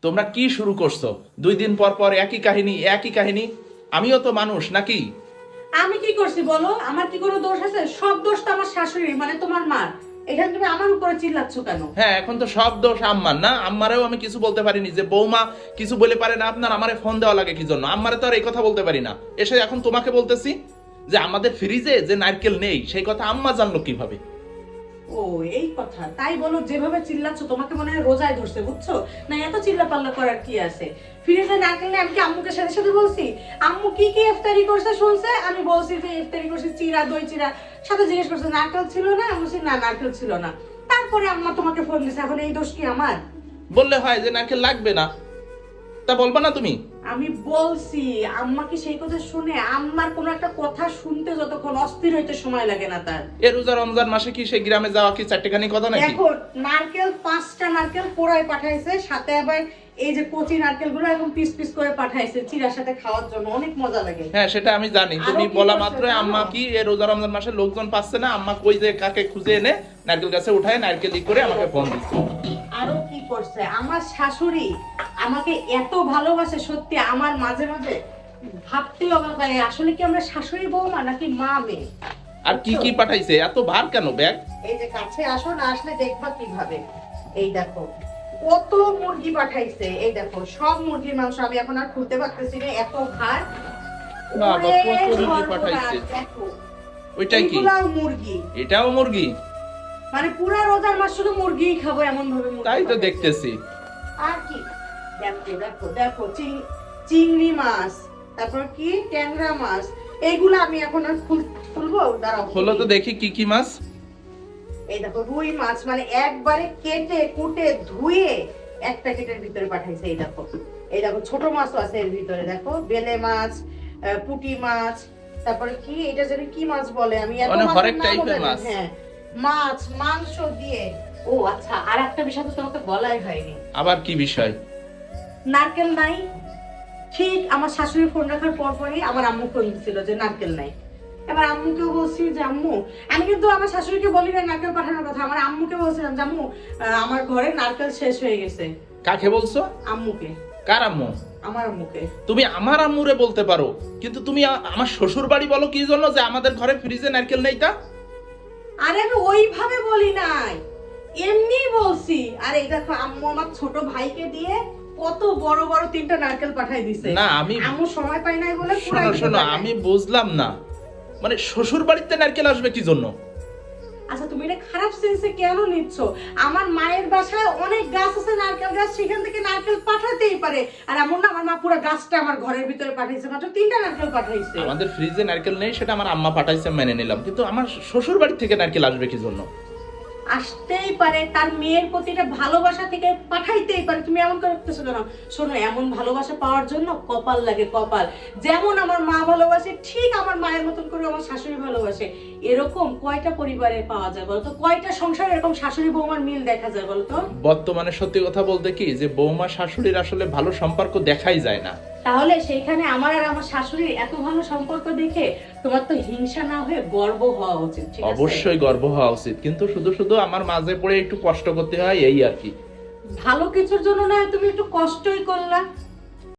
তোমরা কি শুরু করছো? 2 দিন পর পর একই কাহিনী একই কাহিনী। আমিও তো মানুষ নাকি? আমি কি করছি বলো? আমার কি কোনো দোষ আছে? সব দোষ তো আমার শাশুড়ি মানে তোমার মা। এখানে তুমি আমার উপরে চিল্লাচ্ছ কেন? হ্যাঁ, এখন তো সব দোষ আম্মার না? আম্মারেও আমি কিছু বলতে পারিনি যে বৌমা কিছু বলে পারে না আপনার, আমারে ফোন দেওয়া লাগে কি জন্য? আম্মারে তো আর এই কথা বলতে পারি না। এসে এখন তোমাকে বলতেছি যে আমাদের ফ্রিজে যে নারকেল নেই সেই কথা আম্মা জানলো কিভাবে? ও এই কথা তাই বলো, যেভাবে চিল্লাচ্ছ তোমাকে মনে হয় রোজায় ধরছে, বুঝছো না? এত চিল্লা পাল্লা করার কি আছে? ফ্রিজে নারকেল নেই আমি কি আম্মুকে সাথে সাথে বলছি? আম্মু কি কি ইফতারি করছে শুনছে, আমি বলছি যে ইফতারি করছি চিড়া দই চিড়া, সাথে জিজ্ঞেস করছে নারকেল ছিল না, আমি বলছি না নারকেল ছিল না। তারপরে আম্মা তোমাকে ফোন দিছে, এখন এই দোষ কি আমার? বললে হয় যে নারকেল লাগবে না, তা বলবা না তুমি? আমি বলছি আম্মা কি সেই কথা শুনে? আম্মার কোনো একটা কথা শুনতে যতক্ষণ অস্থির হইতে সময় লাগে না তার। এ রোজা রমজান মাসে কি সেই গ্রামে যাওয়া কি চারটেখানি কথা নাকি? দেখো নারকেল 5টা নারকেল পোড়ায় পাঠাইছে, সাথে আবার এই যে কচি নারকেল গুলো এখন পিস পিস করে পাঠাইছে চিড়ার সাথে খাওয়ার জন্য, অনেক মজা লাগে। হ্যাঁ, সেটা আমি জানি। আরো তুমি কি বলা করছে মাত্র জানো? আম্মা কি এ রোজা রমজান মাসে লোকজন পাচ্ছে না, আম্মা কই যে কাকে খুঁজে এনে নারকেল গাছে উঠায় নারকেল ই করে আমাকে ফোন দিচ্ছে। আরো কি করছে আমার শাশুড়ি, আমাকে এত ভালোবাসে সত্যি, আমার মাঝে মাঝে ভাবতেই অবাক লাগে আসলে কি আমরা শাশুড়ি বৌমা নাকি মা মেয়ে। আর কি কি পাঠাইছে? এত ভার কেন ব্যাগ? এই যে কাছে আসো না, আসলে দেখবা কিভাবে। এই দেখো কত মুরগি পাঠাইছে, এই দেখো সব মুরগির মাংস, আমি এখন আর খুলতে পারতেছি না, এত ভার। বাবা, ওরে কত মুরগি সর্বনাশ, পাঠাইছে। দেখো ওইটাই কি? এগুলাও মুরগি, এটাও মুরগি? মানে পুরা রোজার মাস শুধু মুরগিই খাবো এমন ভাবে মুরগি তাই তো পাঠাইছে। দেখতেছি। আর কি দেখো দেখো দেখো চিংড়ি মাছ, তারপর কি ট্যাংরা মাছ, এইগুলো আমি এখন আর খুলবো, দাঁড়াও হলো তো দেখি কি কি মাছ। এই দেখো রুই মাছ, মানে একবারে কেটে কুটে ধুয়ে এক প্যাকেটের ভিতরে পাঠাইছে। এই দেখো এই দেখো ছোট মাছও আছে এর ভিতরে, দেখো বেলে মাছ, পুঁটি মাছ, তারপরে কি এটা জানি কি মাছ বলে, আমি এত মানে মাছের হরেক নামও টাইপের জানি না। মাছ। হ্যাঁ মাছ মাংস দিয়ে। ও আচ্ছা, আর একটা বিষয় তো তোমাকে বলাই হয়নি। আবার কি বিষয়? নারকেল নাই। ঠিক আমার শাশুড়ি ফোন রাখার পর পরই আমার আম্মু ফোন দিছিল যে নারকেল নাই। এবার আম্মুকে বলছি যে আম্মু, আমি কিন্তু আমার শাশুড়িকে বলি না নারকেল পাঠানোর কথা, আমার আম্মুকে বলছিলাম যে আম্মু আমার ঘরে নারকেল শেষ হয়ে গেছে। কাকে বলছো? আম্মুকে। কার আম্মু? আমার আম্মুকে। তুমি আমার আম্মুরে বলতে পারো, কিন্তু তুমি আমার শ্বশুর বাড়ি বলো কি জন্য যে আমাদের ঘরে ফ্রিজে নারকেল নেই? তা আরে আমি ওইভাবে বলি নাই, এমনি বলছি। আর এই দেখো আম্মু আমার ছোট ভাইকে দিয়ে কত বড় বড় 3টা নারকেল পাঠাই দিছে। না, আমি আম্মু সময় পাই নাই বলে পুরাই শোনো দিতে শোনো, পারে নাই। আমি বুঝলাম না, মানে শ্বশুর বাড়িতে নারকেল আসবে কি জন্য? আচ্ছা তুমি এটা খারাপ সেন্সে কেন নিচ্ছ? আমার মায়ের বাসায় অনেক গাছ আছে, নারকেল গাছ, সেখান থেকে নারকেল পাঠাতেই পারে। আর এমন না আমার মা পুরো গাছটা আমার ঘরের ভিতরে পাঠাইছে, মাত্র 3টা নারকেল পাঠাইছে। আমাদের ফ্রিজে নারকেল নেই সেটা আমার আম্মা পাঠাইছে মেনে নিলাম, কিন্তু আমার শ্বশুর বাড়ি থেকে নারকেল আসবে কি জন্য? আসতেই পারে, তার মেয়ের প্রতি এটা ভালোবাসা থেকে পাঠাইতেই পারে। তুমি এমন করতেছো কেন? শোনো, এমন ভালোবাসা পাওয়ার জন্য কপাল লাগে, কপাল। যেমন আমার মা ভালোবাসে ঠিক আমার মায়ের মতন করে আমার শাশুড়ি ভালোবাসে। এরকম কয়টা পরিবারে পাওয়া যায় বলতো? কয়টা সংসারে এরকম শাশুড়ি বৌমার মিল দেখা যায় বলতো? বর্তমানে সত্যি কথা বলতে কি যে বৌমা শাশুড়ির আসলে ভালো সম্পর্ক দেখাই যায় না। তাহলে সেইখানে আমার আর আমার শাশুড়ির এত ভালো সম্পর্ক দেখে তোমার তো হিংসা না হয়ে গর্ব হওয়া উচিত, ঠিক আছে? অবশ্যই গর্ব হওয়া উচিত, কিন্তু শুধু শুধু আমার মাঝে পড়ে একটু কষ্ট করতে হয় এই আর কি। ভালো কিছুর জন্য না তুমি একটু কষ্টই করলা।